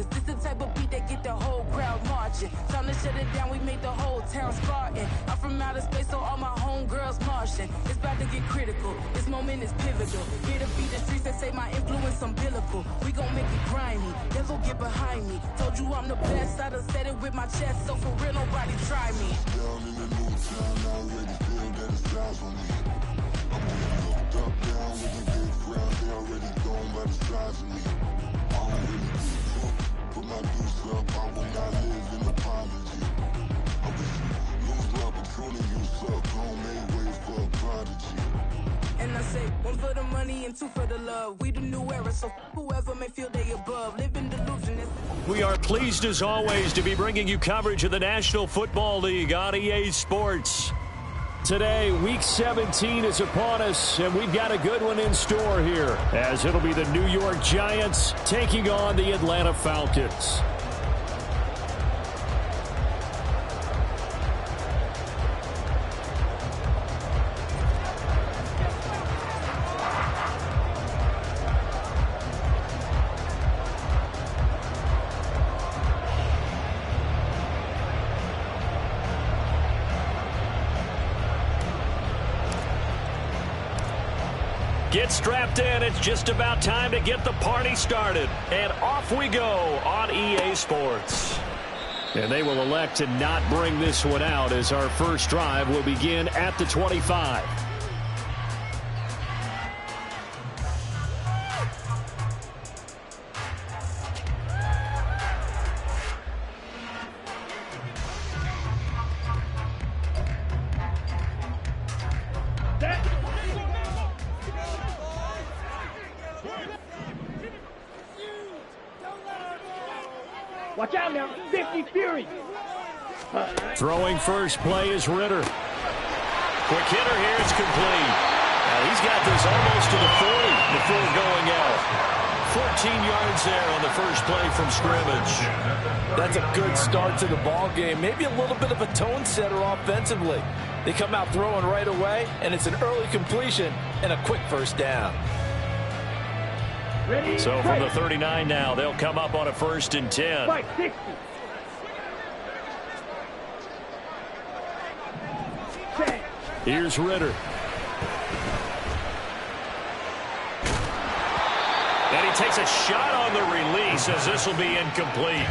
Cause this the type of beat that get the whole crowd marching. Time to shut it down, we make the whole town Spartan. I'm from outer space, so all my homegirls Martian. It's about to get critical, this moment is pivotal. Here to beat the streets that say my influence umbilical. We gon' make it grimy, never get behind me. Told you I'm the best, I done said it with my chest. So for real, nobody try me. Down in the new town, I already feel that it's eyes on me. I'm getting looked up, down with a big crowd. They already gone by the size of me. I don't really give a fuck. Put my deuce up, I will not live in apology. I wish you lose the opportunity, you suck. Home made way for a prodigy. And I say, one for the money and two for the love. We the new era, so whoever may feel they above. Live in delusion. We are pleased as always to be bringing you coverage of the National Football League on EA Sports. Today, Week 17 is upon us, and we've got a good one in store here, as it'll be the New York Giants taking on the Atlanta Falcons. Get strapped in. It's just about time to get the party started. And off we go on EA Sports. And they will elect to not bring this one out as our first drive will begin at the 25. Watch out now, 50 Fury. Throwing first play is Ritter. Quick hitter here, it's complete. Now he's got this almost to the 40 before going out. 14 yards there on the first play from scrimmage. That's a good start to the ball game. Maybe a little bit of a tone setter offensively. They come out throwing right away, and it's an early completion and a quick first down. So from the 39 now, they'll come up on a 1st and 10. 60. Here's Ritter. And he takes a shot on the release as this will be incomplete.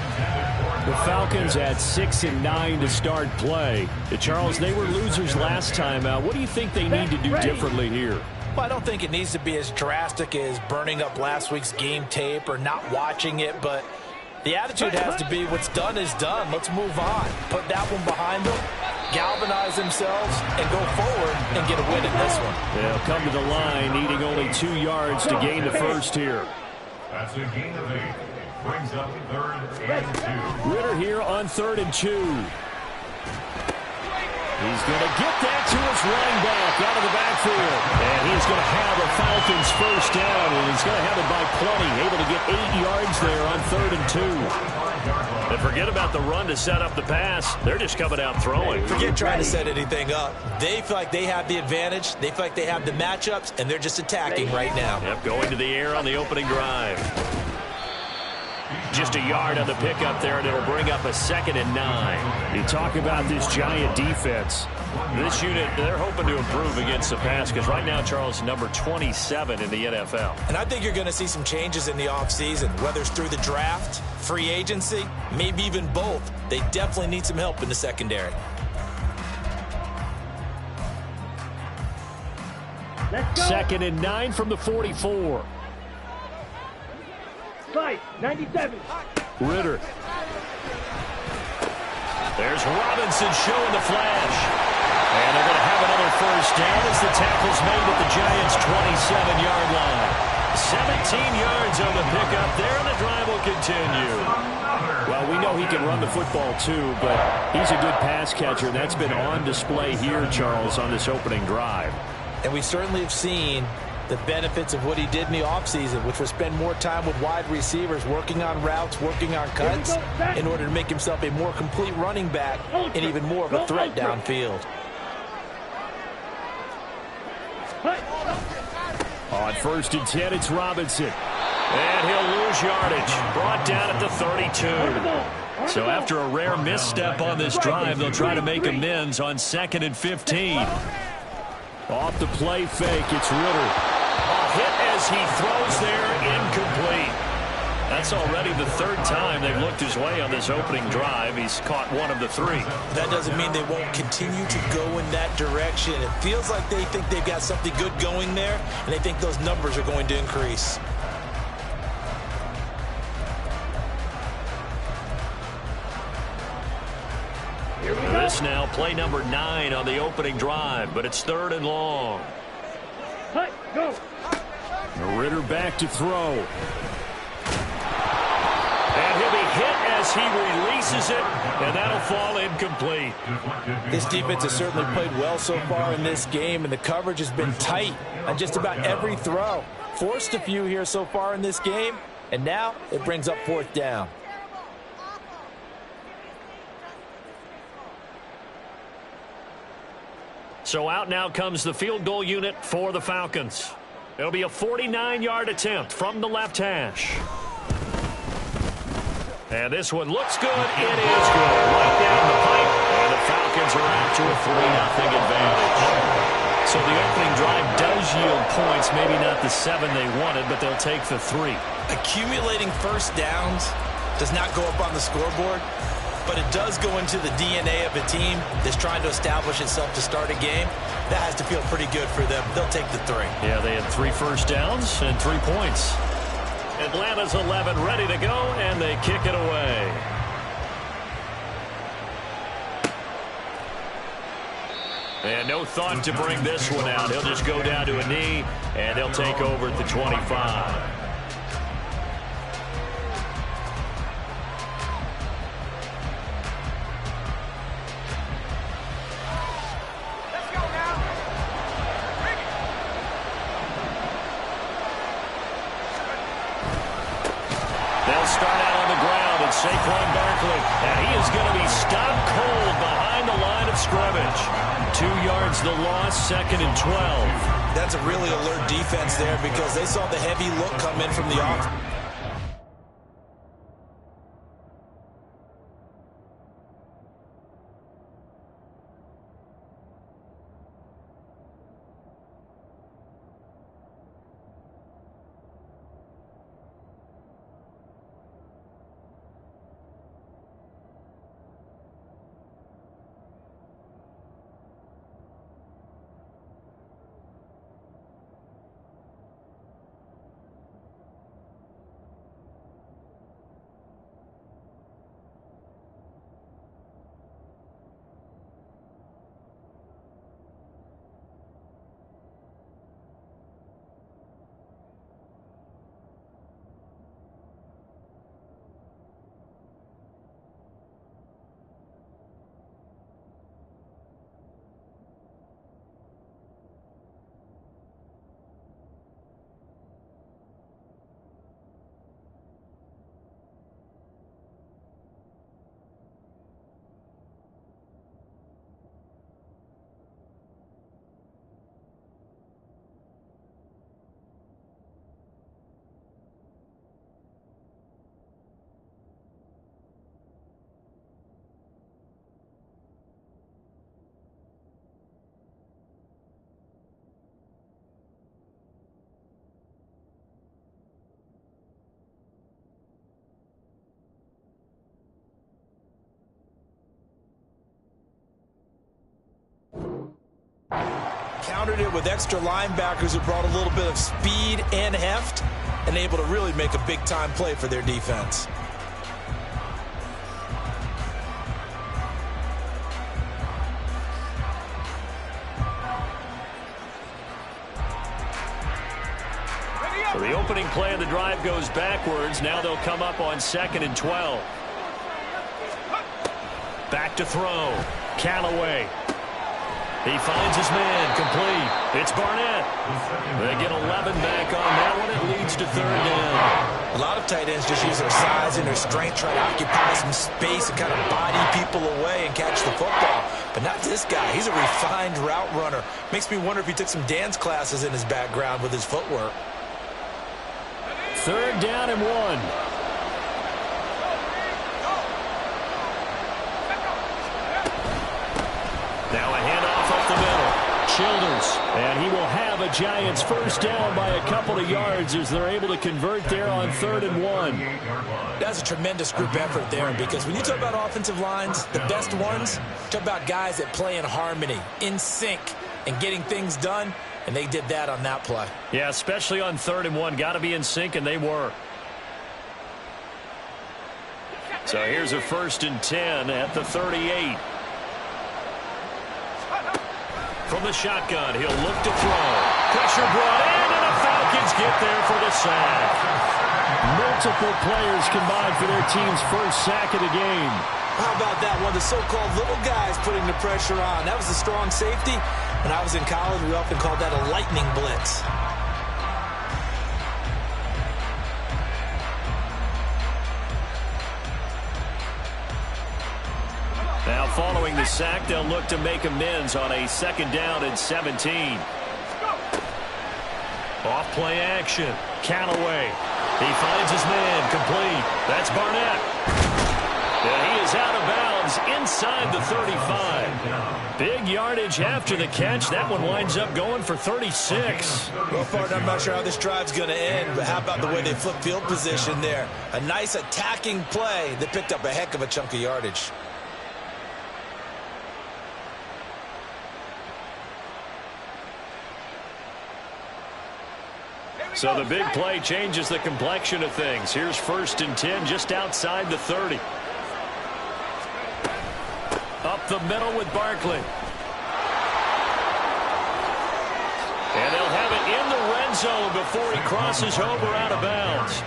The Falcons at 6 and 9 to start play. Charles, they were losers last time out. What do you think they need to do differently here? Well, I don't think it needs to be as drastic as burning up last week's game tape or not watching it, but the attitude has to be what's done is done. Let's move on. Put that one behind them, galvanize themselves, and go forward and get a win in this one. They'll come to the line, needing only 2 yards to gain the first here. That's a gain of 8. Brings up 3rd and 2. Ritter here on 3rd and 2. He's going to get that to his running back out of the backfield. And he's going to have the Falcons first down, and he's going to have it by plenty. Able to get 8 yards there on 3rd and 2. And forget about the run to set up the pass. They're just coming out throwing. Forget trying to set anything up. They feel like they have the advantage. They feel like they have the matchups, and they're just attacking right now. Yep, going to the air on the opening drive. Just a yard on the pickup there, and it'll bring up a 2nd and 9. You talk about this Giant defense. This unit, they're hoping to improve against the pass because right now, Charles, number 27 in the NFL. And I think you're going to see some changes in the offseason, whether it's through the draft, free agency, maybe even both. They definitely need some help in the secondary. Let's go. 2nd and 9 from the 44. 97. Ritter. There's Robinson showing the flash. And they're going to have another first down as the tackle's made at the Giants' 27-yard line. 17 yards on the pickup there, and the drive will continue. Well, we know he can run the football too, but he's a good pass catcher. That's been on display here, Charles, on this opening drive. And we certainly have seen the benefits of what he did in the offseason, which was spend more time with wide receivers, working on routes, working on cuts, in order to make himself a more complete running back and even more of a threat downfield. On 1st and 10, it's Robinson. And he'll lose yardage. Brought down at the 32. So after a rare misstep on this drive, they'll try to make amends on 2nd and 15. Off the play fake, it's Ritter. A hit as he throws there, incomplete. That's already the 3rd time they've looked his way on this opening drive. He's caught 1 of the 3. That doesn't mean they won't continue to go in that direction. It feels like they think they've got something good going there, and they think those numbers are going to increase. This now play number 9 on the opening drive, but it's 3rd and long. Cut, go. Ritter back to throw. And he'll be hit as he releases it, and that'll fall incomplete. This defense has certainly played well so far in this game, and the coverage has been tight on just about every throw. Forced a few here so far in this game, and now it brings up 4th down. So out now comes the field goal unit for the Falcons. It'll be a 49-yard attempt from the left hash. And this one looks good. It is good. Right down the pipe. And the Falcons are out to a 3-0 advantage. So the opening drive does yield points. Maybe not the 7 they wanted, but they'll take the 3. Accumulating first downs does not go up on the scoreboard, but it does go into the DNA of a team that's trying to establish itself to start a game. That has to feel pretty good for them. They'll take the 3. Yeah, they had 3 first downs and 3 points. Atlanta's 11 ready to go, and they kick it away. And no thought to bring this one out. He'll just go down to a knee, and he'll take over at the 25. Saquon Barkley, and he is going to be stopped cold behind the line of scrimmage. 2 yards the loss, 2nd and 12. That's a really alert defense there because they saw the heavy look come in from the offense. Countered it with extra linebackers who brought a little bit of speed and heft and able to really make a big-time play for their defense. So the opening play of the drive goes backwards. Now they'll come up on 2nd and 12. Back to throw. Callaway. He finds his man, complete. It's Barnett. They get 11 back on that one. It leads to 3rd down. A lot of tight ends just use their size and their strength, try to occupy some space and kind of body people away and catch the football. But not this guy. He's a refined route runner. Makes me wonder if he took some dance classes in his background with his footwork. 3rd down and 1. Now a handoff up the middle. Childers, and he will have a Giants 1st down by a couple of yards as they're able to convert there on 3rd and 1. That's a tremendous group effort there, because when you talk about offensive lines, the best ones, talk about guys that play in harmony, in sync, and getting things done, and they did that on that play. Yeah, especially on 3rd and 1. Got to be in sync, and they were. So here's a 1st and 10 at the 38. From the shotgun, he'll look to throw. Pressure brought in, and the Falcons get there for the sack. Multiple players combined for their team's 1st sack of the game. How about that one? The so-called little guys putting the pressure on. That was a strong safety. When I was in college, we often called that a lightning blitz. Now following the sack, they'll look to make amends on a 2nd down and 17. Off play action. Callaway. He finds his man complete. That's Barnett. And he is out of bounds inside the 35. Big yardage after the catch. That one winds up going for 36. Well, partner, I'm not sure how this drive's going to end, but how about the way they flip field position there? A nice attacking play that picked up a heck of a chunk of yardage. So the big play changes the complexion of things. Here's 1st and 10 just outside the 30. Up the middle with Barkley. And they'll have it in the red zone before he crosses over out of bounds.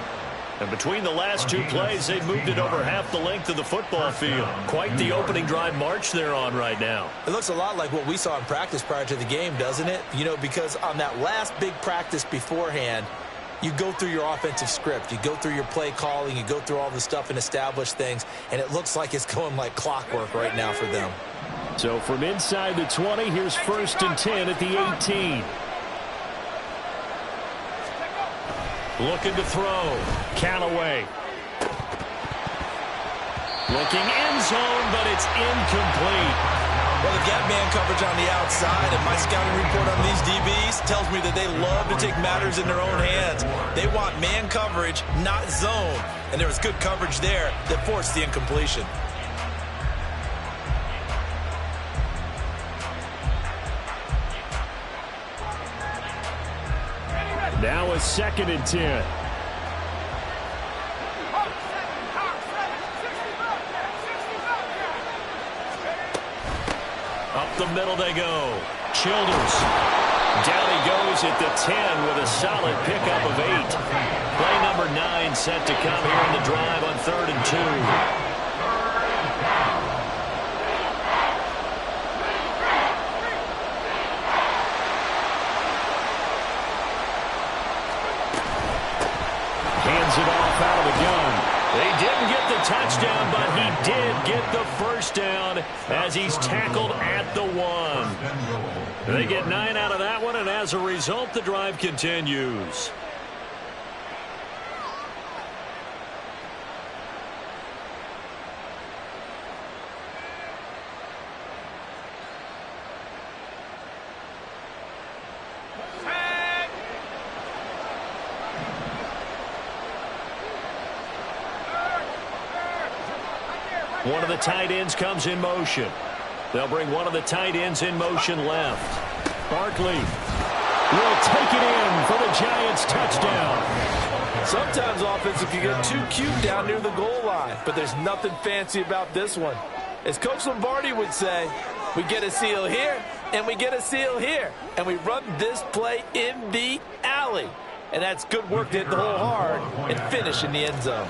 And between the last 2 plays, they've moved it over half the length of the football field. Quite the opening drive march they're on right now. It looks a lot like what we saw in practice prior to the game, doesn't it? You know, because on that last big practice beforehand, you go through your offensive script. You go through your play calling. You go through all the stuff and establish things. And it looks like it's going like clockwork right now for them. So from inside the 20, here's 1st and 10 at the 18. Looking to throw. Callaway. Looking end zone, but it's incomplete. Well, they've got man coverage on the outside, and my scouting report on these DBs tells me that they love to take matters in their own hands. They want man coverage, not zone. And there was good coverage there that forced the incompletion. Now a 2nd and 10. Up the middle they go. Childers. Down he goes at the 10 with a solid pickup of 8. Play number 9 set to come here in the drive on 3rd and 2. Hands it off out of the gun. They didn't get the touchdown, but he did get the 1st down as he's tackled at the 1. They get 9 out of that one, and as a result, the drive continues. One of the tight ends comes in motion. They'll bring one of the tight ends in motion left. Barkley will take it in for the Giants touchdown. Sometimes offense can get too cute down near the goal line, but there's nothing fancy about this one. As Coach Lombardi would say, we get a seal here, and we get a seal here, and we run this play in the alley. And that's good work to hit the hole hard and finish in the end zone.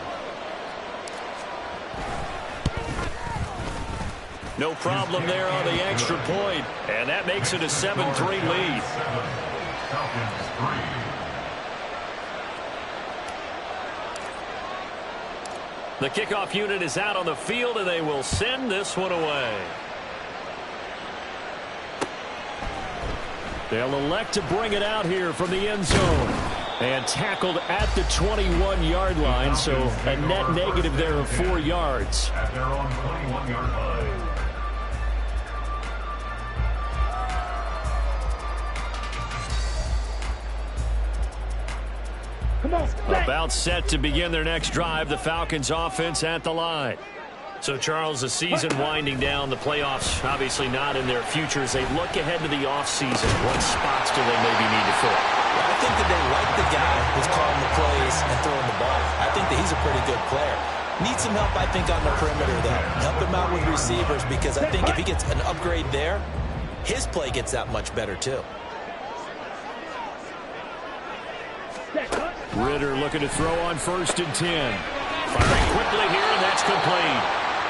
No problem there on the extra point, and that makes it a 7-3 lead. The kickoff unit is out on the field, and they will send this one away. They'll elect to bring it out here from the end zone. And tackled at the 21-yard line, so a net negative there of 4 yards. At their own 21-yard line. Come on, About set to begin their next drive, the Falcons offense at the line. So, Charles, the season winding down, the playoffs obviously not in their future. As they look ahead to the offseason, what spots do they maybe need to fill? I think that they like the guy who's calling the plays and throwing the ball. I think that he's a pretty good player. Needs some help, I think, on the perimeter, though. Help him out with receivers, because I think if he gets an upgrade there, his play gets that much better, too. Ritter looking to throw on 1st and 10. Firing quickly here, and that's complete.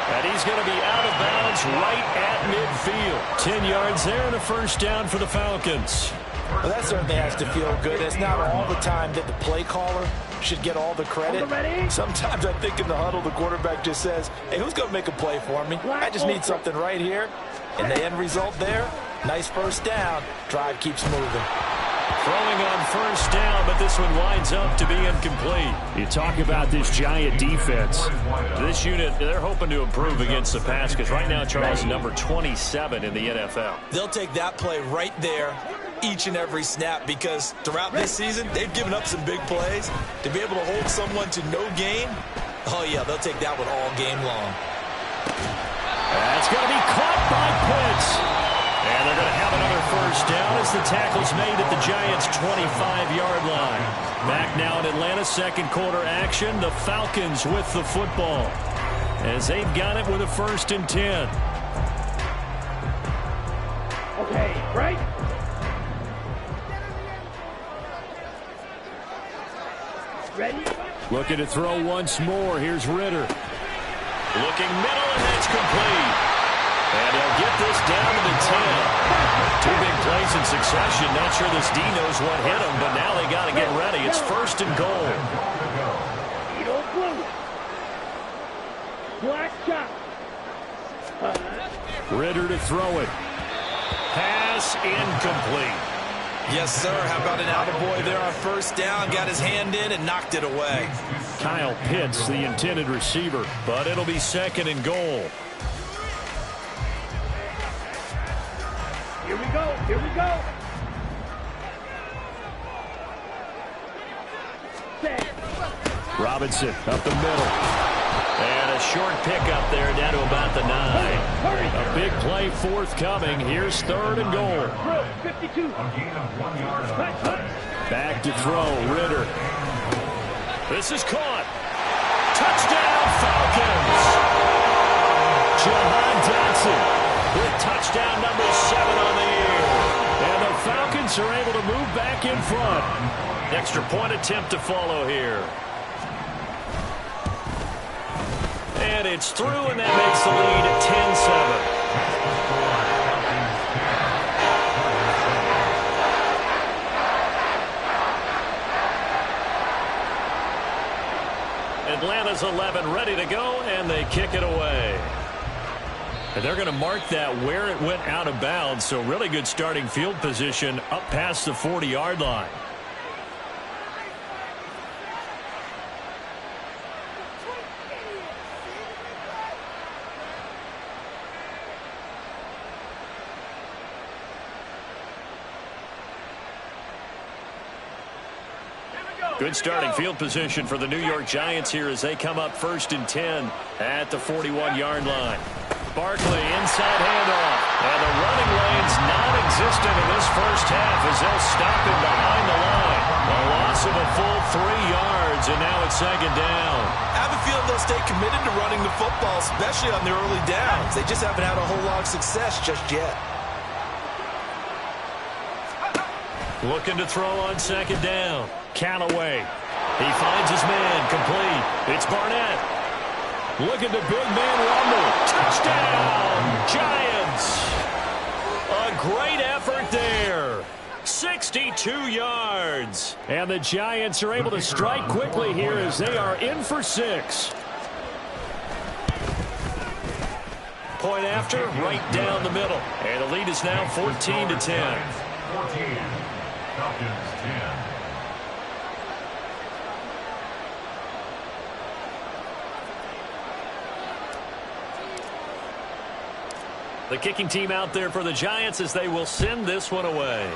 And he's going to be out of bounds right at midfield. 10 yards there and a first down for the Falcons. Well, that certainly has to feel good. It's not all the time that the play caller should get all the credit. Sometimes I think in the huddle, the quarterback just says, hey, who's going to make a play for me? I just need something right here. And the end result there, nice first down. Drive keeps moving. Throwing on 1st down, but this one winds up to be incomplete. You talk about this Giant defense. This unit, they're hoping to improve against the pass, because right now, Charles, number 27 in the NFL. They'll take that play right there each and every snap, because throughout this season, they've given up some big plays. To be able to hold someone to no gain, oh, yeah, they'll take that one all game long. That's going to be caught by Pitts. And they're going to have another first down as the tackle's made at the Giants' 25-yard line. Back now in Atlanta, second quarter action. The Falcons with the football as they've got it with a 1st and 10. Okay, right? Ready? Looking to throw once more. Here's Ritter. Looking middle, and that's complete. And he'll get this down to the 10. 2 big plays in succession. Not sure this D knows what hit him, but now they got to get ready. It's 1st and goal. Black shot. Ritter to throw it. Pass incomplete. Yes, sir. How about an attaboy there on 1st down? Got his hand in and knocked it away. Kyle Pitts, the intended receiver, but it'll be 2nd and goal. Here we go. Here we go. Robinson up the middle. And a short pickup there down to about the 9. A big play forthcoming. Here's 3rd and goal. 52. Back to throw. Ritter. This is caught. Touchdown Falcons. Jahan Dotson with touchdown number 7 on the year. And the Falcons are able to move back in front. Extra point attempt to follow here. And it's through, and that makes the lead at 10-7. Atlanta's 11 ready to go, and they kick it away. And they're going to mark that where it went out of bounds, so really good starting field position up past the 40-yard line. Good starting field position for the New York Giants here as they come up 1st and 10 at the 41-yard line. Barkley inside handoff. And the running lane's non-existent in this first half as they'll stop him behind the line. A loss of a full 3 yards, and now it's 2nd down. I have a feeling they'll stay committed to running the football, especially on the early downs. They just haven't had a whole lot of success just yet. Looking to throw on 2nd down. Callaway. He finds his man. Complete. It's Barnett. Look at the big man rumble. Touchdown, Giants. A great effort there. 62 yards. And the Giants are able to strike quickly here as they are in for 6. Point after, right down the middle. And the lead is now 14-10. 14. Falcons 10. The kicking team out there for the Giants as they will send this one away.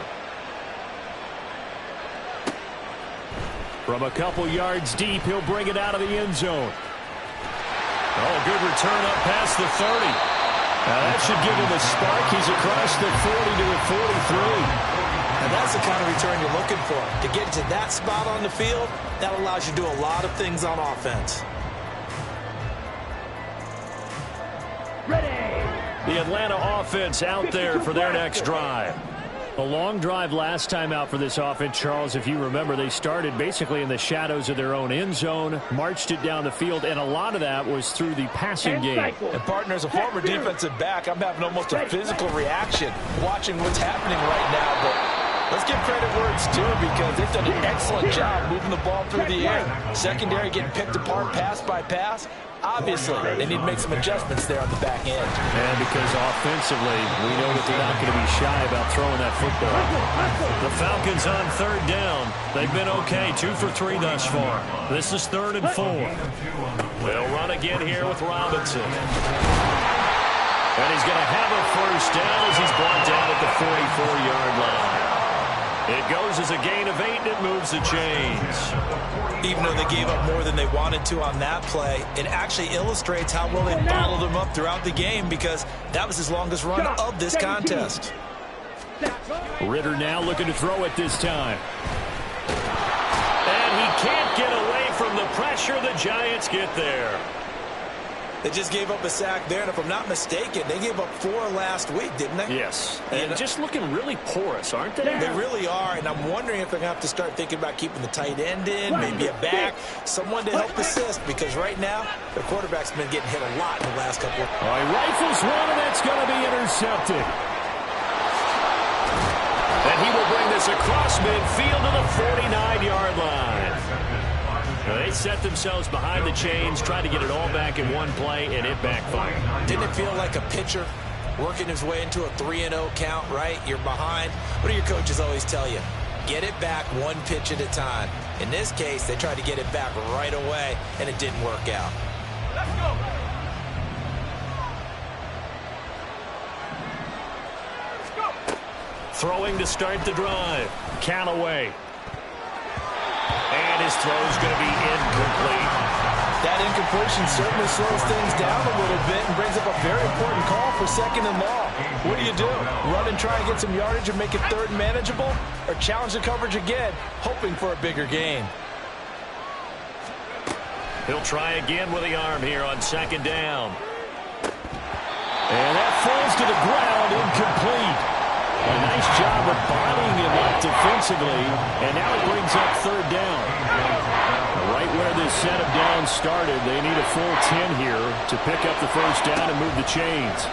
From a couple yards deep, he'll bring it out of the end zone. Oh, good return up past the 30. Now that should give him a spark. He's across the 40 to the 43. And that's the kind of return you're looking for. To get to that spot on the field, that allows you to do a lot of things on offense. Ready. The Atlanta offense out there for their next drive. A long drive last time out for this offense, Charles. If you remember, they started basically in the shadows of their own end zone, marched it down the field, and a lot of that was through the passing game. And, partner, as a former defensive back, I'm having almost a physical reaction watching what's happening right now. But let's give credit where it's due because they've done an excellent job moving the ball through the air. Secondary getting picked apart pass by pass. Obviously, they need to make some adjustments there on the back end. And because offensively, we know that they're not going to be shy about throwing that football. The Falcons on third down. They've been okay, 2 for 3 thus far. This is 3rd and 4. They'll run again here with Robinson. And he's going to have a first down as he's brought down at the 44-yard line. It goes as a gain of 8, and it moves the chains. Even though they gave up more than they wanted to on that play, it actually illustrates how well they bottled them up throughout the game because that was his longest run of this contest. Ritter now looking to throw it this time. And he can't get away from the pressure. The Giants get there. They just gave up a sack there, and if I'm not mistaken, they gave up 4 last week, didn't they? Yes. And just looking really porous, aren't they? They really are, and I'm wondering if they're going to have to start thinking about keeping the tight end in, maybe a back, someone to help assist, because right now, the quarterback's been getting hit a lot in the last couple of... All right, rifles one, and that's going to be intercepted. And he will bring this across midfield to the 49-yard line. They set themselves behind the chains, trying to get it all back in one play, and it backfired. Didn't it feel like a pitcher working his way into a 3-0 count, right? You're behind. What do your coaches always tell you? Get it back one pitch at a time. In this case, they tried to get it back right away, and it didn't work out. Let's go. Let's go. Throwing to start the drive. Callaway. And his throw is going to be incomplete. That incompletion certainly slows things down a little bit and brings up a very important call for 2nd and long. What do? Run and try and get some yardage and make it 3rd manageable? Or challenge the coverage again, hoping for a bigger gain? He'll try again with the arm here on 2nd down. And that falls to the ground, incomplete. A nice job of bodying him up defensively, and now it brings up 3rd down. Right where this set of downs started, they need a full 10 here to pick up the first down and move the chains.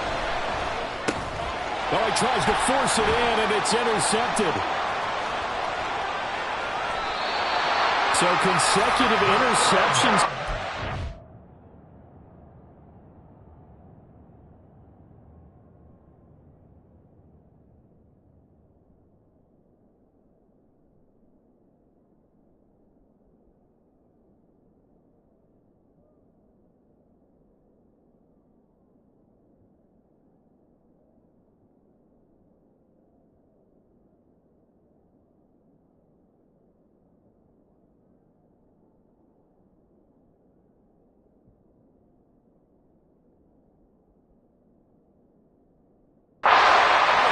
Oh, he tries to force it in, and it's intercepted. So consecutive interceptions.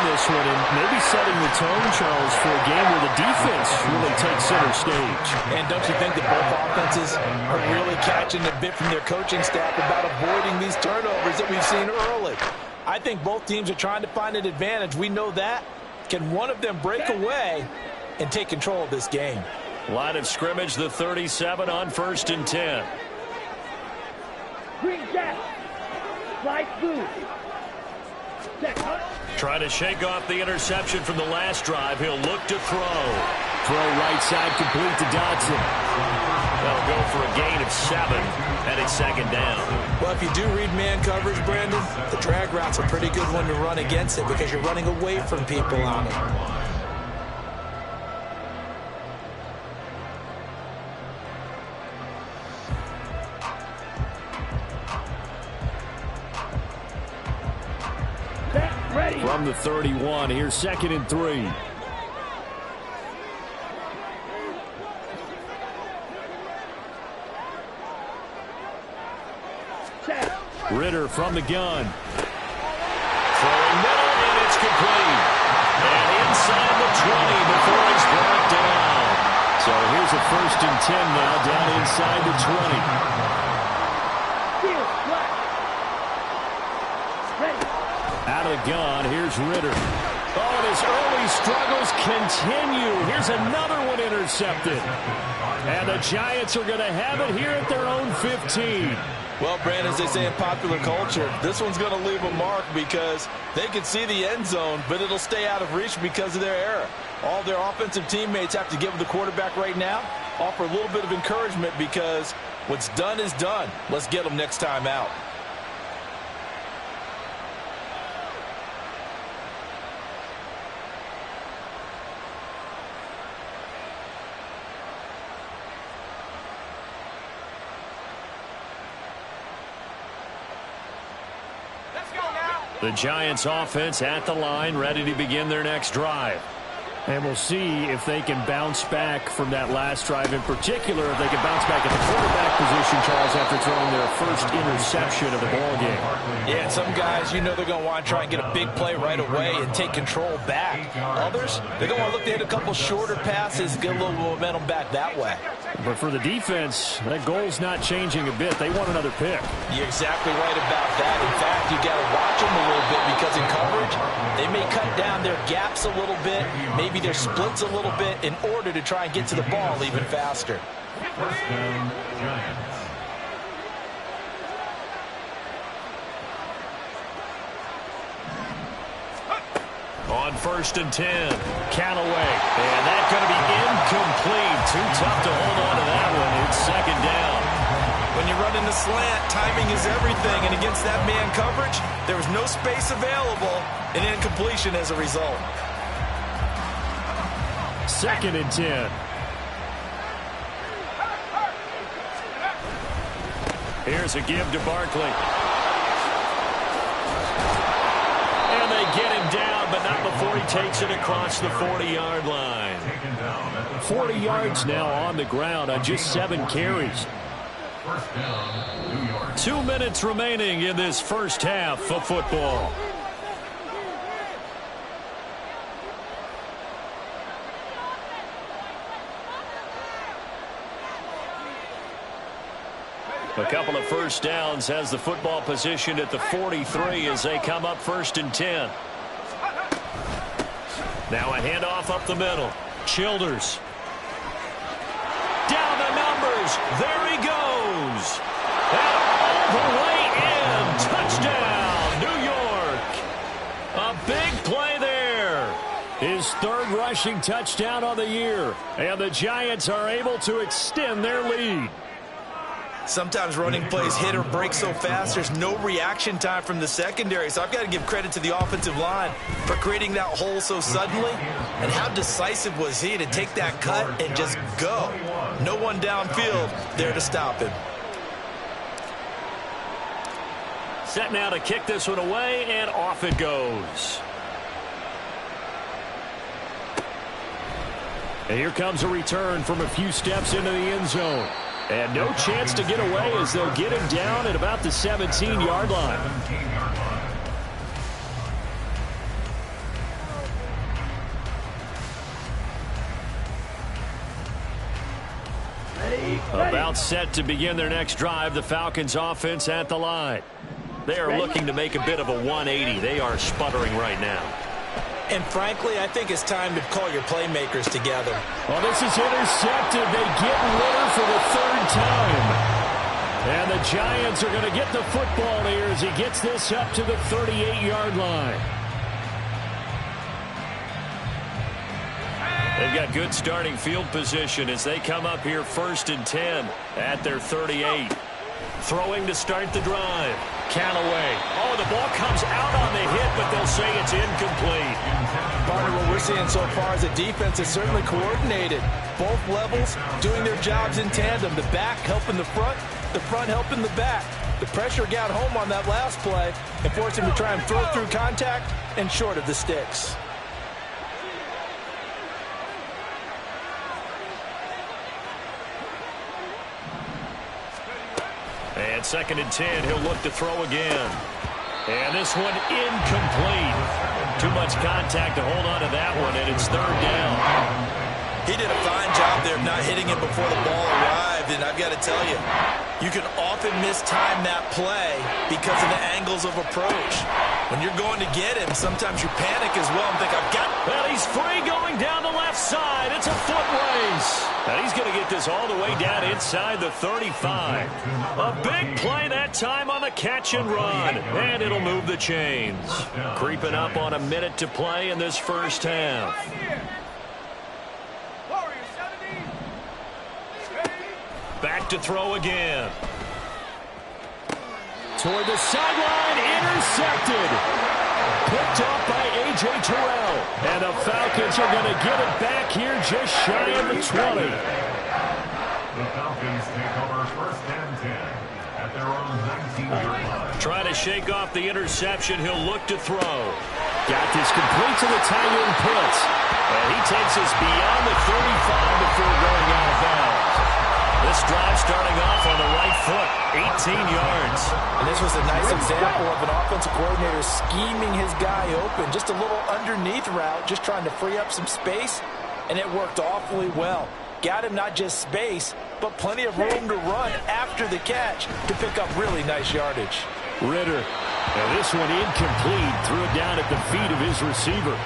This one and maybe setting the tone, Charles, for a game where the defense really takes center stage. And don't you think that both offenses are really catching a bit from their coaching staff about avoiding these turnovers that we've seen early? I think both teams are trying to find an advantage. We know that. Can one of them break away and take control of this game? Line of scrimmage, the 37 on 1st and 10. Green jack. Slide through. Trying to shake off the interception from the last drive. He'll look to throw. Throw right side complete to Dodson. They'll go for a gain of 7, and it's 2nd down. Well, if you do read man coverage, Brandon, the drag route's a pretty good one to run against it because you're running away from people on it. from the 31. Here's 2nd and 3. Ritter from the gun. Throwing middle, and it's complete. And inside the 20 before he's brought down. So here's a 1st and 10 now, down inside the 20. Out of the gun, here's Ritter. Oh, and his early struggles continue. Here's another one intercepted. And the Giants are going to have it here at their own 15. Well, Brandon, as they say in popular culture, this one's going to leave a mark because they can see the end zone, but it'll stay out of reach because of their error. All their offensive teammates have to give the quarterback right now, offer a little bit of encouragement because what's done is done. Let's get them next time out. The Giants offense at the line, ready to begin their next drive. And we'll see if they can bounce back from that last drive, in particular if they can bounce back at the quarterback position, Charles, after throwing their first interception of the ballgame. Yeah, and some guys, you know they're going to want to try and get a big play right away and take control back. Others, they're going to want to look to hit a couple shorter passes, get a little momentum back that way. But for the defense, that goal's not changing a bit. They want another pick. You're exactly right about that. In fact, you got to watch them a little bit because in coverage, they may cut down their gaps a little bit, maybe their splits a little bit in order to try and get to the ball even faster. 1st down, Giants. On 1st and 10, Callaway. And that's going to be incomplete. Too tough to hold on to that one. It's 2nd down. When you run in the slant, timing is everything. And against that man coverage, there was no space available. An incompletion as a result. 2nd and 10. Here's a give to Barkley. And they get him down, but not before he takes it across the 40-yard line. 40 yards now on the ground on just 7 carries. 1st down, New York. 2 minutes remaining in this first half of football. A couple of first downs has the football positioned at the 43 as they come up 1st and 10. Now a handoff up the middle. Childers. Down the numbers. There he goes. And all the way in. Touchdown, New York. A big play there. His 3rd rushing touchdown on the year. And the Giants are able to extend their lead. Sometimes running plays hit or break so fast, there's no reaction time from the secondary. So I've got to give credit to the offensive line for creating that hole so suddenly. And how decisive was he to take that cut and just go? No one downfield there to stop him. Set now to kick this one away, and off it goes. And here comes a return from a few steps into the end zone. And no chance to get away as they'll get him down at about the 17-yard line. About set to begin their next drive, the Falcons offense at the line. They are looking to make a bit of a 180. They are sputtering right now. And frankly, I think it's time to call your playmakers together. Well, this is intercepted. They get Ritter for the 3rd time. And the Giants are going to get the football here as he gets this up to the 38-yard line. They've got good starting field position as they come up here 1st and 10 at their 38. Throwing to start the drive. Callaway. Oh, the ball comes out on the hit, but they'll say it's incomplete. Partner, what we're seeing so far is the defense is certainly coordinated. Both levels doing their jobs in tandem. The back helping the front helping the back. The pressure got home on that last play and forced him to try and throw through contact and short of the sticks. And 2nd and 10, he'll look to throw again. And this one incomplete. Too much contact to hold on to that one, and it's 3rd down. He did a fine job there of not hitting it before the ball arrived, and I've got to tell you, you can often mistime that play because of the angles of approach. When you're going to get him, sometimes you panic as well and think, I've got... Well, he's free going down the left side. It's a foot race. And he's going to get this all the way down inside the 35. A big play that time on the catch and run. And it'll move the chains. Creeping up on a minute to play in this first half. Back to throw again. Toward the sideline, intercepted. Picked off by A.J. Terrell. And the Falcons are going to get it back here just shy of the 20. The Falcons take over 1st and 10 at their own 19-yard line. Trying to shake off the interception. He'll look to throw. Got this complete to the tight end Pitts. And he takes us beyond the 35 before going out of bounds. This drive starting off on the right foot, 18 yards. And this was a nice example of an offensive coordinator scheming his guy open. Just a little underneath route, just trying to free up some space, and it worked awfully well. Got him not just space, but plenty of room to run after the catch to pick up really nice yardage. Ritter. And this one incomplete. Threw it down at the feet of his receiver.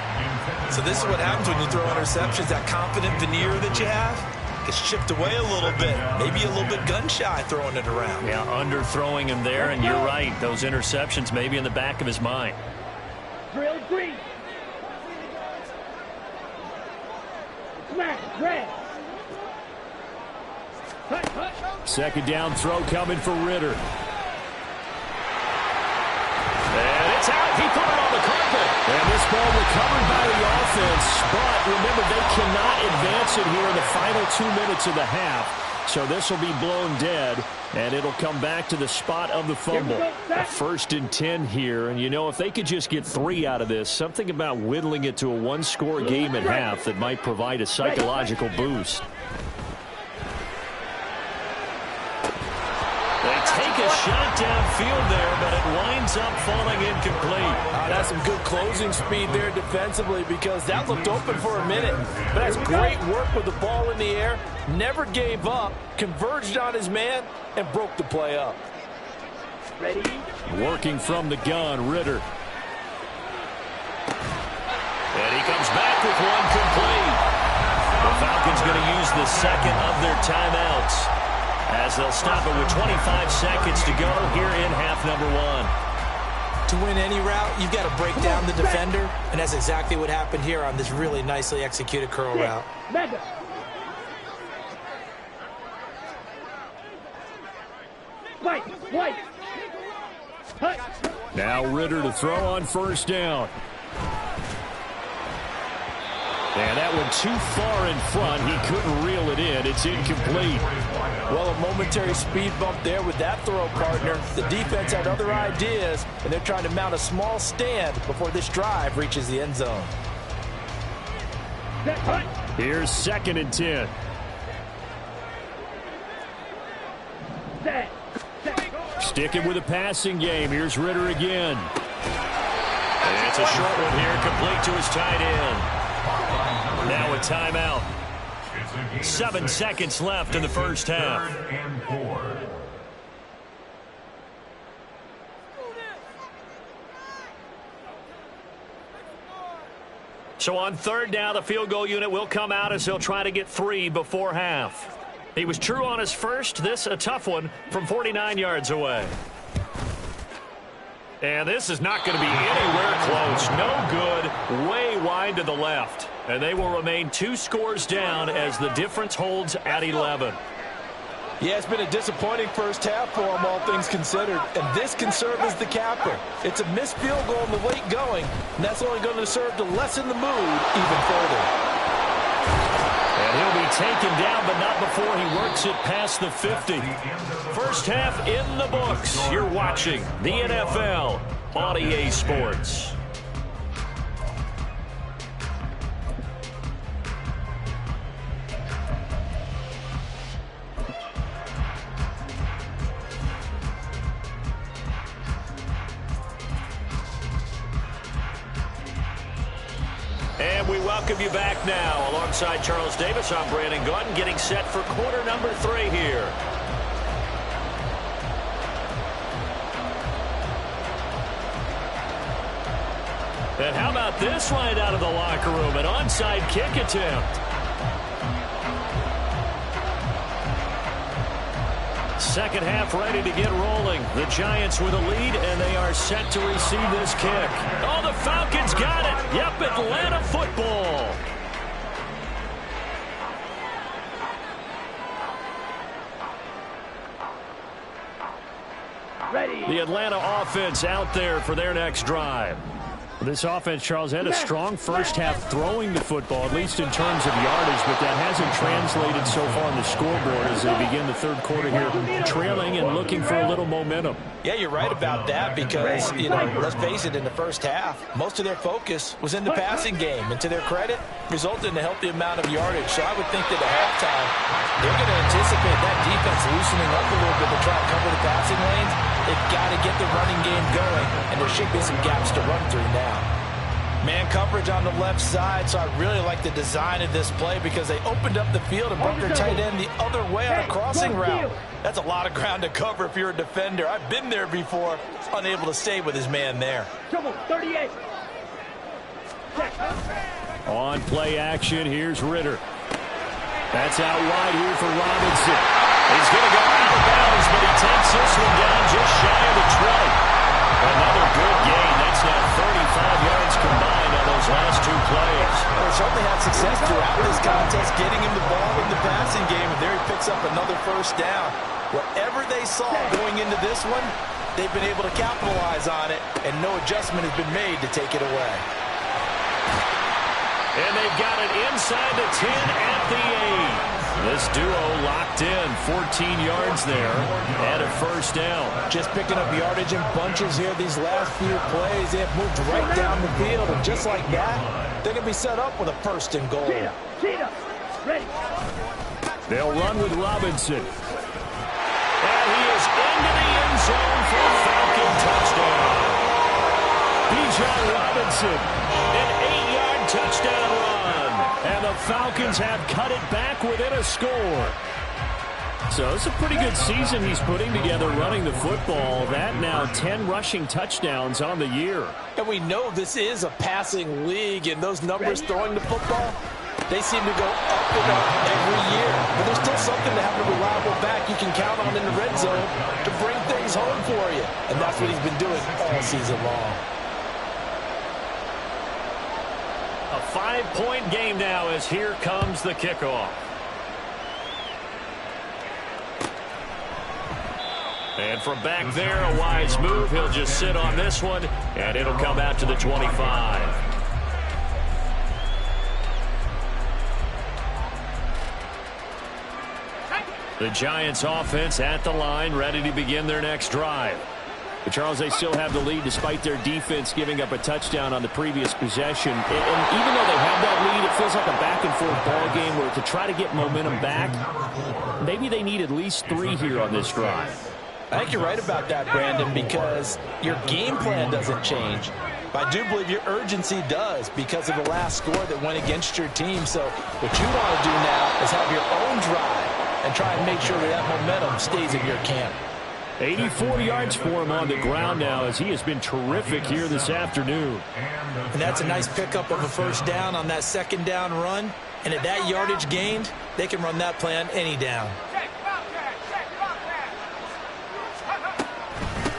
So this is what happens when you throw interceptions. That confident veneer that you have gets chipped away a little bit. Maybe a little bit gun-shy throwing it around. Yeah, underthrowing him there, and you're right. Those interceptions may be in the back of his mind. Drill green. Smash red. 2nd down throw coming for Ritter. And it's out. He put it on the carpet. And this ball recovered by the offense. But remember, they cannot advance it here in the final 2 minutes of the half. So this will be blown dead, and it'll come back to the spot of the fumble. A 1st and 10 here. And, you know, if they could just get 3 out of this, something about whittling it to a 1-score game at half that might provide a psychological boost. Take a shot downfield there, but it winds up falling incomplete. That's some good closing speed there defensively because that looked open for a minute. But that's great work with the ball in the air. Never gave up, converged on his man, and broke the play up. Ready? Working from the gun, Ritter. And he comes back with one complete. The Falcons going to use the second of their timeouts, as they'll stop it with 25 seconds to go here in half number 1. To win any route, you've got to break down the defender, and that's exactly what happened here on this really nicely executed curl route. Mega. White. Now Ritter to throw on 1st down. And that one too far in front. He couldn't reel it in. It's incomplete. Well, a momentary speed bump there with that throw, partner. The defense had other ideas, and they're trying to mount a small stand before this drive reaches the end zone. Here's 2nd and 10. Sticking with a passing game. Here's Ritter again. And it's a short one here, complete to his tight end. Now a timeout. 7 seconds left in the first half. 3rd and 4. So on 3rd down, the field goal unit will come out as he'll try to get 3 before half. He was true on his first. This a tough one from 49 yards away. And this is not going to be anywhere close. No good. Way wide to the left. And they will remain 2 scores down as the difference holds at 11. Yeah, it's been a disappointing first half for them, all things considered. And this can serve as the capper. It's a missed field goal in the late going, and that's only going to serve to lessen the mood even further. And He'll be taken down, but not before he works it past the 50. First half in the books. You're watching the NFL on EA Sports. And we welcome you back now. Alongside Charles Davis, I'm Brandon Gaudin, getting set for quarter number 3 here. And how about this line out of the locker room? An onside kick attempt. Second half ready to get rolling. The Giants with a lead, and they are set to receive this kick. Oh, the Falcons got it. Yep, Atlanta football. Ready. The Atlanta offense out there for their next drive. This offense, Charles, had a strong first half throwing the football, at least in terms of yardage, but that hasn't translated so far on the scoreboard as they begin the third quarter here, trailing and looking for a little momentum. Yeah, you're right about that because, let's face it, in the first half, most of their focus was in the passing game. And to their credit, resulted in a healthy amount of yardage. So I would think that at halftime, they're going to anticipate that defense loosening up a little bit to try and cover the passing lanes. They've got to get the running game going, and there should be some gaps to run through now. Man coverage on the left side, so I really like the design of this play because they opened up the field and brought their tight end the other way on a crossing route. That's a lot of ground to cover if you're a defender. I've been there before, unable to stay with his man there. Trouble, 38. On play action, here's Ritter. That's out wide here for Robinson. He's going to go out of bounds, but he takes this one down just shy of the 20. Another good gain. That's now 35 yards combined on those last 2 plays. They certainly had success throughout this contest, getting him the ball in the passing game, and there he picks up another first down. Whatever they saw going into this one, they've been able to capitalize on it, and no adjustment has been made to take it away. And they've got it inside the 10 at the 8. This duo locked in, 14 yards there, and a first down. Just picking up yardage in bunches here these last few plays. They have moved right down the field, and just like that, they're going to be set up with a first and goal. Cheetah, ready. They'll run with Robinson. And he is into the end zone for a Falcon touchdown. Bijan Robinson, an 8-yard touchdown run. And the Falcons have cut it back within a score. So it's a pretty good season he's putting together running the football. That now 10 rushing touchdowns on the year. And we know this is a passing league, and those numbers throwing the football, they seem to go up and up every year. But there's still something to have a reliable back you can count on in the red zone to bring things home for you. And that's what he's been doing all season long. A 5-point game now as here comes the kickoff. And from back there, a wise move. He'll just sit on this one, and it'll come out to the 25. The Giants offense at the line, ready to begin their next drive. But Charles, they still have the lead despite their defense giving up a touchdown on the previous possession. And even though they have that lead, it feels like a back-and-forth ball game where to try to get momentum back, maybe they need at least 3 here on this drive. I think you're right about that, Brandon, because your game plan doesn't change. But I do believe your urgency does because of the last score that went against your team. So what you want to do now is have your own drive and try and make sure that that momentum stays in your camp. 84 yards for him on the ground now as he has been terrific here this afternoon. And that's a nice pickup of a first down on that second down run. And at that yardage gained, they can run that play on any down.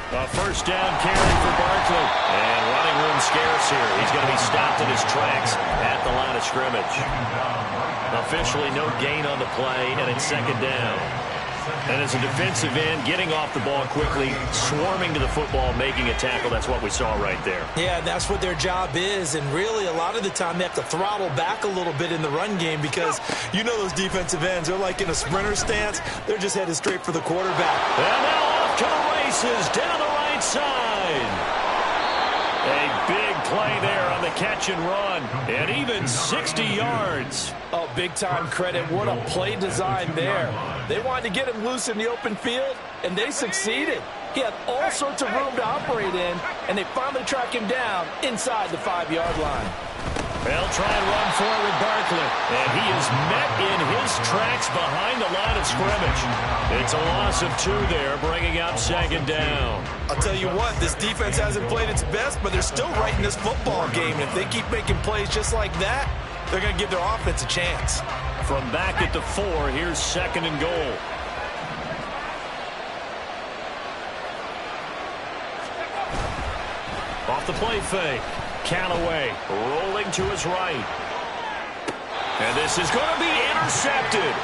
A first down carry for Barkley. And running room scarce here. He's going to be stopped in his tracks at the line of scrimmage. Officially no gain on the play, and it's second down. And as a defensive end, getting off the ball quickly, swarming to the football, making a tackle, that's what we saw right there. Yeah, that's what their job is, and really a lot of the time they have to throttle back a little bit in the run game because you know those defensive ends, they're like in a sprinter stance. They're just headed straight for the quarterback. And now off to the races down the right side. A big play there on the catch and run, and even 60 yards. Oh, big-time credit. What a play design there. They wanted to get him loose in the open field, and they succeeded. He had all sorts of room to operate in, and they finally track him down inside the 5-yard line. They'll try and run for it with Barkley, and he is met in his tracks behind the line of scrimmage. It's a loss of 2 there, bringing up 2nd down. I'll tell you what, this defense hasn't played its best, but they're still right in this football game. And if they keep making plays just like that, they're going to give their offense a chance. From back at the 4, here's 2nd and goal. Off the play fake. Callaway rolling to his right. And this is going to be intercepted.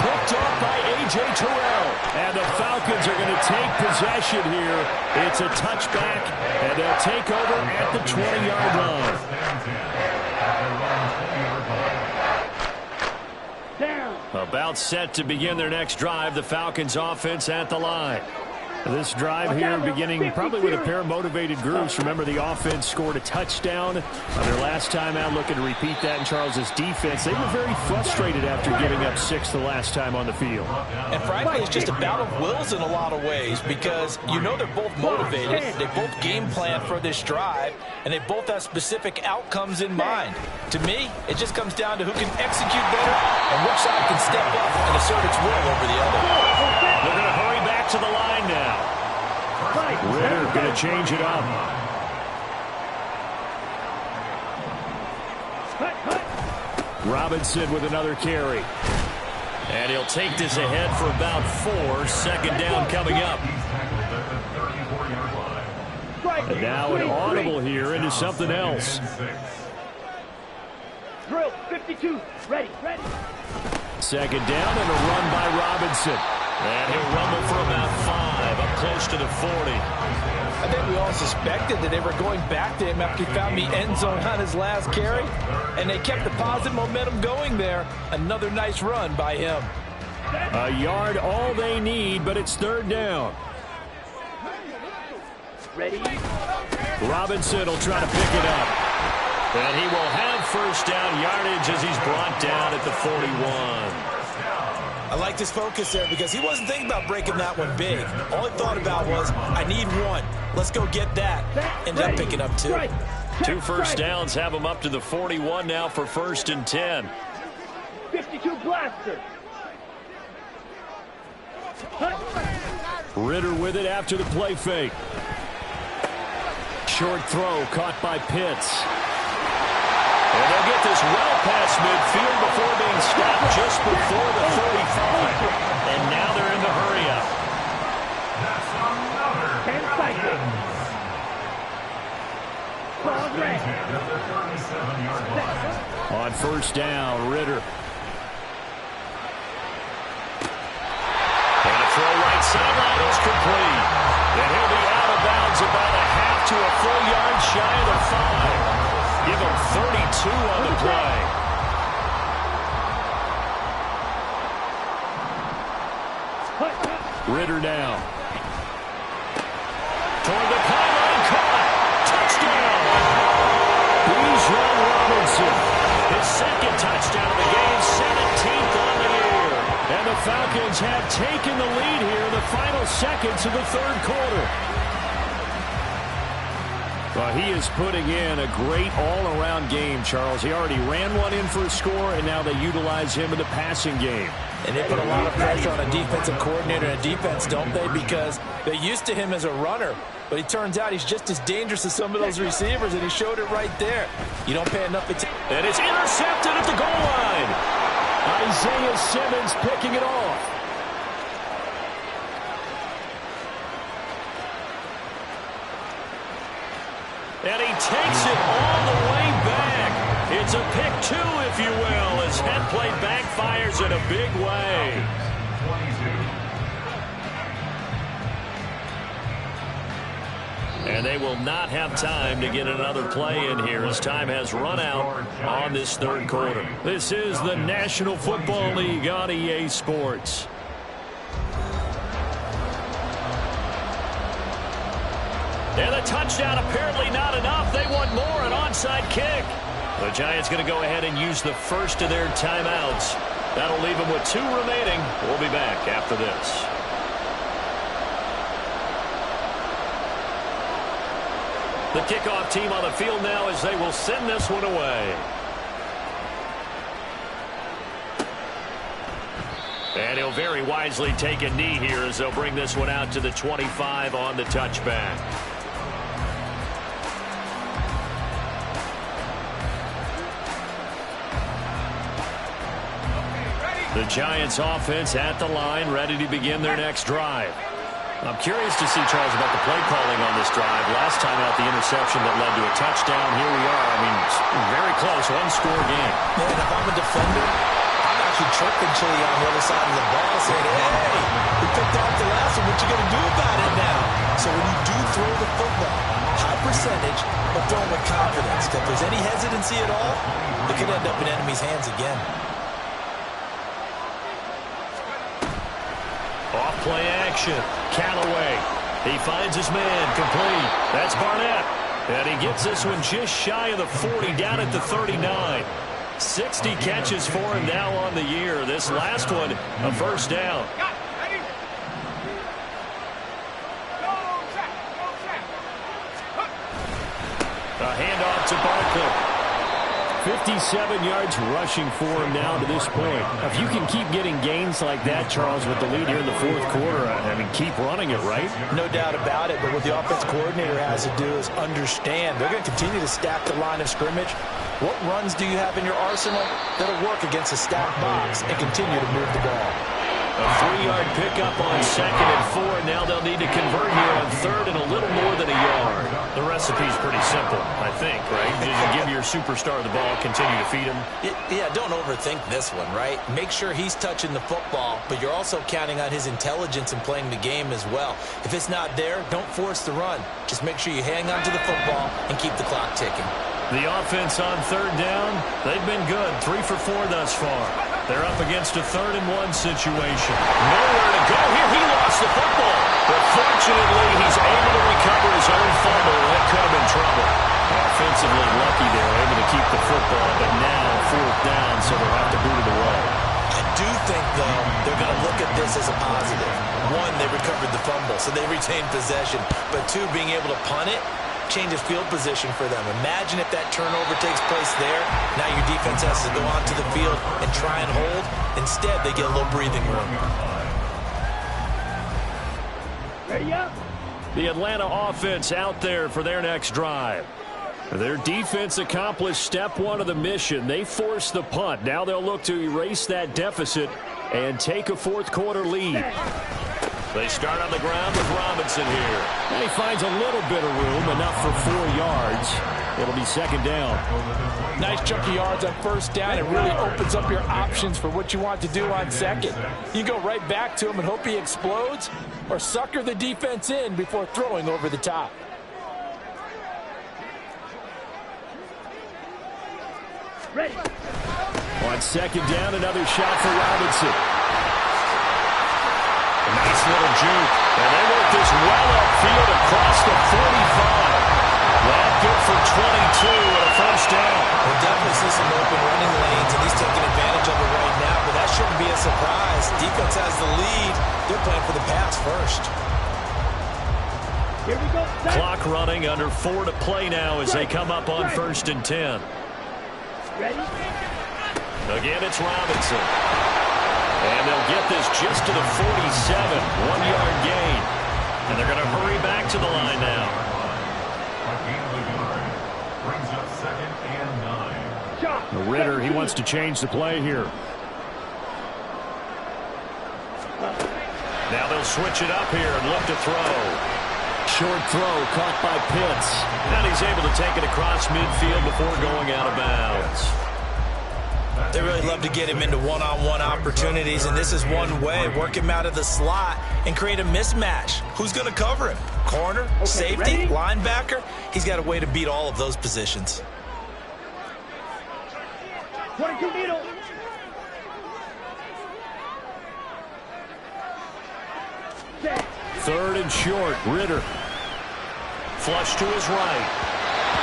Picked off by A.J. Terrell. And the Falcons are going to take possession here. It's a touchback, and they'll take over at the 20-yard line. About set to begin their next drive. The Falcons offense at the line. This drive here beginning probably with a pair of motivated groups. Remember, the offense scored a touchdown on their last time out, looking to repeat that in Charles's defense. They were very frustrated after giving up 6 the last time on the field. And frankly, it's just a battle of wills in a lot of ways because you know they're both motivated. They both game plan for this drive, and they both have specific outcomes in mind. To me, it just comes down to who can execute better and which side can step up and assert its will over the other. They're going to hurry back to the line now. Ritter going to change it up. Robinson with another carry. And he'll take this ahead for about 4. 2nd down coming up. And now an audible here into something else. Drill, 52, ready. 2nd down and a run by Robinson. And he'll rumble for about 5, up close to the 40. I think we all suspected that they were going back to him after he found the end zone on his last carry, and they kept the positive momentum going there. Another nice run by him. A yard all they need, but it's 3rd down. Ready. Robinson will try to pick it up. And he will have 1st down yardage as he's brought down at the 41. I like this focus there because he wasn't thinking about breaking that one big. All he thought about was, I need 1. Let's go get that. Ended up picking up 2. 2 first downs have him up to the 41 now for 1st and 10. 52 blaster. Ritter with it after the play fake. Short throw caught by Pitts. And they'll get this well past midfield before being stopped just before the 45. And now they're in the hurry up. That's another 10 seconds. Ball ready. at the 37-yard line. On 1st down, Ritter. And a throw right sideline is complete. And he'll be out of bounds about a half to a full yard shy of the 5. Give him 32 on the play. Ritter now. Toward the pylon, caught. Touchdown. Bijan Robinson. His 2nd touchdown of the game, 17th on the year. And the Falcons have taken the lead here in the final seconds of the 3rd quarter. Well, he is putting in a great all-around game, Charles. He already ran one in for a score, and now they utilize him in the passing game. And they put a lot of pressure on a defensive coordinator and a defense, don't they? Because they're used to him as a runner. But it turns out he's just as dangerous as some of those receivers, and he showed it right there. You don't pay enough attention. And it's intercepted at the goal line. Isaiah Simmons picking it off. And he takes it all the way back. It's a pick 2, if you will, as head play backfires in a big way. And they will not have time to get another play in here as time has run out on this third quarter. This is the National Football League on EA Sports. And the touchdown apparently not enough. They want more, an onside kick. The Giants going to go ahead and use the first of their timeouts. That'll leave them with 2 remaining. We'll be back after this. The kickoff team on the field now as they will send this one away. And he'll very wisely take a knee here as they'll bring this one out to the 25 on the touchback. The Giants offense at the line, ready to begin their next drive. I'm curious to see, Charles, about the play calling on this drive. Last time out, the interception that led to a touchdown. Here we are. I mean, it's very close, one-score game. Man, if I'm a defender, I'm actually chirping Chili on the other side of the ball, saying, hey, we picked off the last one. What you going to do about it now? So when you do throw the football, high percentage, but throw it with confidence. If there's any hesitancy at all, it could end up in enemy's hands again. Off play action. Callaway. He finds his man. Complete. That's Barnett. And he gets this one just shy of the 40, down at the 39. 60 catches for him now on the year. This last one, a first down. A handoff to Barkley. 57 yards rushing for him now to this point. If you can keep getting gains like that, Charles, with the lead here in the fourth quarter, I mean, keep running it, right? No doubt about it, but what the offense coordinator has to do is understand they're going to continue to stack the line of scrimmage. What runs do you have in your arsenal that'll work against a stacked box and continue to move the ball? A 3-yard pickup on 2nd and 4. Now they'll need to convert here on 3rd and a little more than a yard. The recipe's pretty simple, I think, right? You give your superstar the ball, continue to feed him. Yeah, don't overthink this one, right? Make sure he's touching the football, but you're also counting on his intelligence in playing the game as well. If it's not there, don't force the run. Just make sure you hang on to the football and keep the clock ticking. The offense on 3rd down, they've been good. 3 for 4 thus far. They're up against a 3rd and 1 situation. Nowhere to go here. He lost the football. But fortunately, he's able to recover his own fumble. That could have been trouble. Offensively lucky there, able to keep the football. But now 4th down, so they'll have to boot it away. I do think, though, they're going to look at this as a positive. 1, they recovered the fumble, so they retained possession. But 2, being able to punt it changes field position for them. Imagine if that turnover takes place there. Now your defense has to go onto the field and try and hold. Instead, they get a little breathing room. Ready up? The Atlanta offense out there for their next drive. Their defense accomplished step 1 of the mission. They forced the punt. Now they'll look to erase that deficit and take a fourth quarter lead. They start on the ground with Robinson here. And he finds a little bit of room, enough for 4 yards. It'll be 2nd down. Nice chunk of yards on 1st down. It really opens up your options for what you want to do on 2nd. You go right back to him and hope he explodes, or sucker the defense in before throwing over the top. Ready. On 2nd down, another shot for Robinson. A nice little juke. And they work this well upfield across the 45. That good for 22 and a first down. We'll definitely see some open running lanes, and he's taking advantage of it right now, but that shouldn't be a surprise. Defense has the lead. They're playing for the pass first. Here we go. Clock running, under 4 to play now as they come up on 1st and 10. Ready? Again, it's Robinson. And they'll get this just to the 47. 1-yard gain. And they're going to hurry back to the line now. Brings up 2nd and 9. Ritter, he wants to change the play here. Now they'll switch it up here and look to throw. Short throw caught by Pitts. And he's able to take it across midfield before going out of bounds. They really love to get him into one-on-one opportunities, and this is one way. Work him out of the slot and create a mismatch. Who's going to cover him? corner, safety, ready? linebacker. He's got a way to beat all of those positions. 22 needle. Set. Third and short, Ritter. Flush to his right.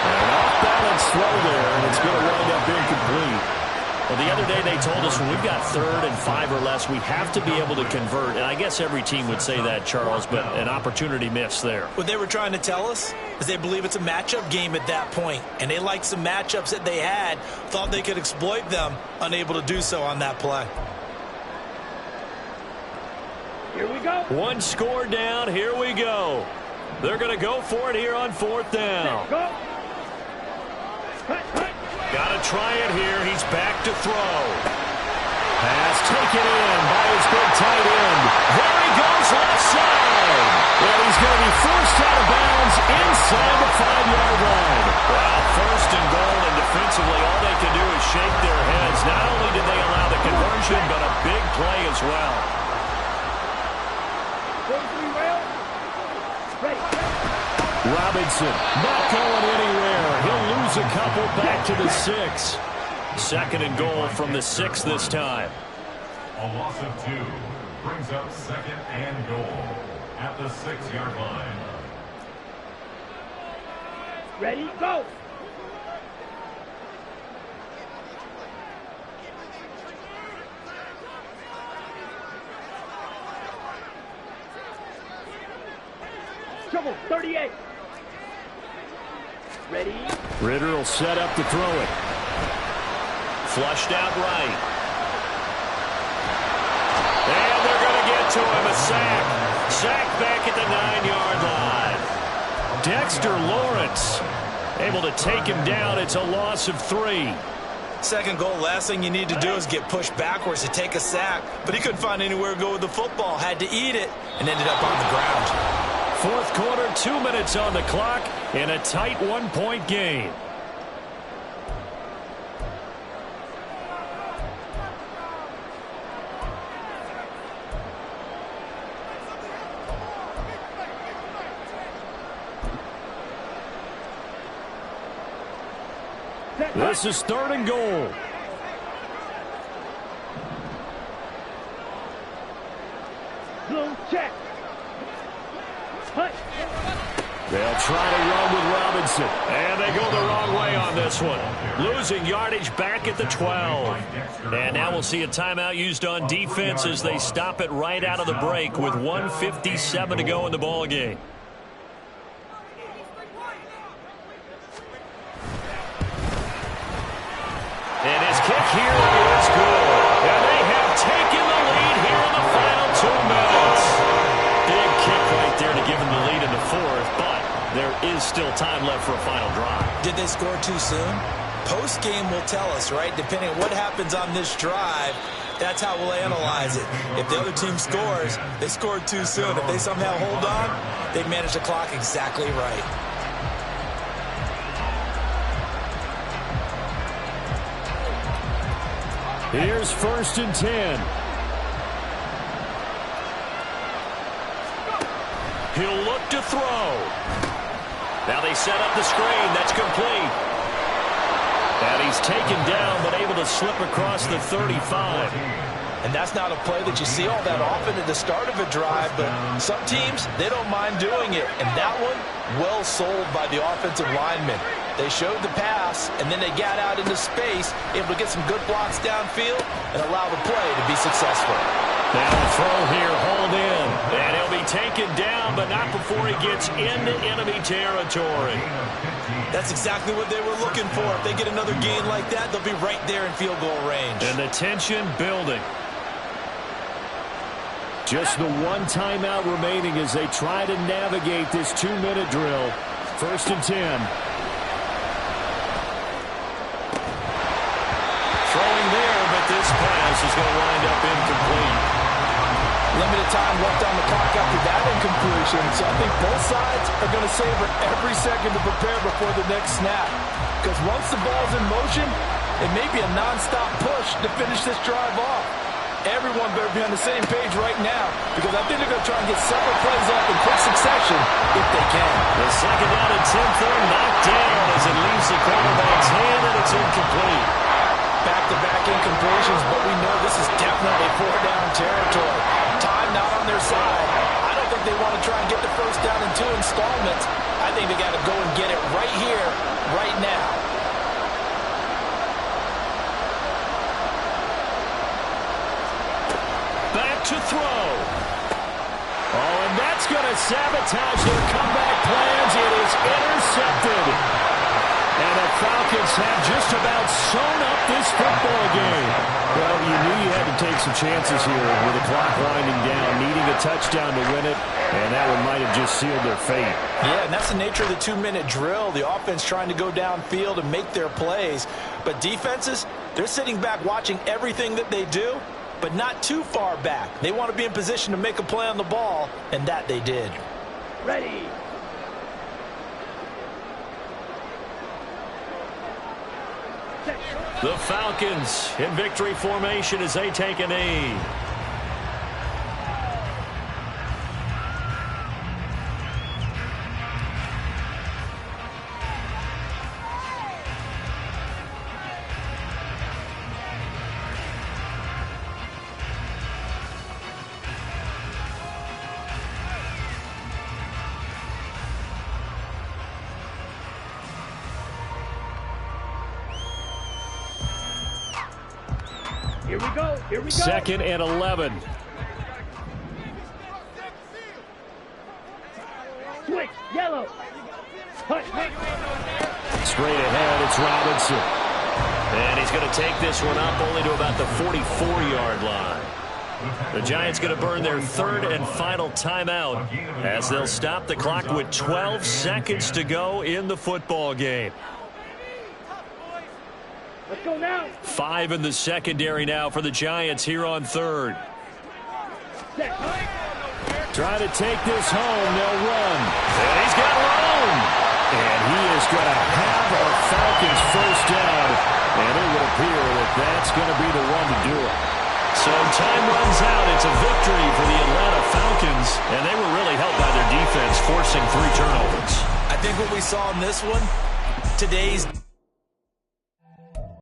And off-balance throw there, and it's going to wind up incomplete. Well, the other day they told us when we've got 3rd and 5 or less, we have to be able to convert. And I guess every team would say that, Charles, but an opportunity missed there. What they were trying to tell us is they believe it's a matchup game at that point, and they liked some matchups that they had, thought they could exploit them, unable to do so on that play. Here we go. One score down, here we go. They're going to go for it here on 4th down. Go. Cut, cut. Got to try it here. He's back to throw. Pass taken in by his big tight end. There he goes left side. And he's going to be forced out of bounds inside the 5-yard line. Well, 1st and goal, and defensively all they can do is shake their heads. Not only did they allow the conversion, but a big play as well. 43 rail. Ready. Robinson not going anywhere. He'll lose a couple back to the 6. 2nd and goal from the 6 this time. A loss of 2 brings up 2nd and goal at the 6-yard line. Ready, go. Trouble, 38. Ready. Ritter will set up to throw it. Flushed out right. And they're going to get to him. A sack. Sack back at the 9-yard line. Dexter Lawrence able to take him down. It's a loss of 3. 2nd goal, last thing you need to do is get pushed backwards to take a sack. But he couldn't find anywhere to go with the football. Had to eat it and ended up on the ground. 4th quarter, 2 minutes on the clock in a tight 1-point game. This is 3rd and goal. Blue check. Hut. They'll try to run with Robinson. And they go the wrong way on this one. Losing yardage back at the 12. And now we'll see a timeout used on defense as they stop it right out of the break with 1:57 to go in the ball game. And his kick here is good. And they have taken the lead here in the final 2 minutes. Big kick right there to give them the lead in the 4th, but there is still time left for a final drive. Did they score too soon? Post-game will tell us, right? Depending on what happens on this drive, that's how we'll analyze it. If the other team scores, they scored too soon. If they somehow hold on, they manage the clock exactly right. Here's 1st and 10. He'll look to throw. Now they set up the screen. That's complete. And he's taken down, but able to slip across the 35. And that's not a play that you see all that often at the start of a drive, but some teams, they don't mind doing it. And that one, well sold by the offensive lineman. They showed the pass, and then they got out into space, able to get some good blocks downfield and allow the play to be successful. Now a throw here, hauled in. And he'll be taken down, but not before he gets into enemy territory. That's exactly what they were looking for. If they get another gain like that, they'll be right there in field goal range. And the tension building. Just the one timeout remaining as they try to navigate this 2-minute drill. 1st and 10. Throwing there, but this pass is going to wind up incomplete. Limited time left on the clock after that incompletion, so I think both sides are going to savor every second to prepare before the next snap. Because once the ball's in motion, it may be a nonstop push to finish this drive off. Everyone better be on the same page right now because I think they're going to try and get several plays up in quick succession if they can. The second down and 10 third knocked down as it leaves the quarterback's hand, and it's incomplete. Back-to-back incompletions, but we know this is definitely four-down territory. Time not on their side. I don't think they want to try and get the first down in 2 installments. I think they got to go and get it right here, right now. Back to throw. Oh, and that's going to sabotage their comeback plans. It is intercepted. And the Falcons have just about sewn up this football game. Well, you knew you had to take some chances here with the clock winding down, needing a touchdown to win it, and that one might have just sealed their fate. Yeah, and that's the nature of the 2-minute drill. The offense trying to go downfield and make their plays. But defenses, they're sitting back watching everything that they do, but not too far back. They want to be in position to make a play on the ball, and that they did. Ready. The Falcons in victory formation as they take a knee. Here we go. Here we go. 2nd and 11. Switch. Yellow. Push. Straight ahead, it's Robinson. And he's going to take this one up only to about the 44-yard line. The Giants going to burn their 3rd and final timeout as they'll stop the clock with 12 seconds to go in the football game. Let's go now. 5 in the secondary now for the Giants here on 3rd. Set. Try to take this home. They'll run. And he's got room. And he is going to have a Falcons first down. And it would appear that that's going to be the one to do it. So time runs out. It's a victory for the Atlanta Falcons. And they were really helped by their defense, forcing 3 turnovers. I think what we saw in this one, today's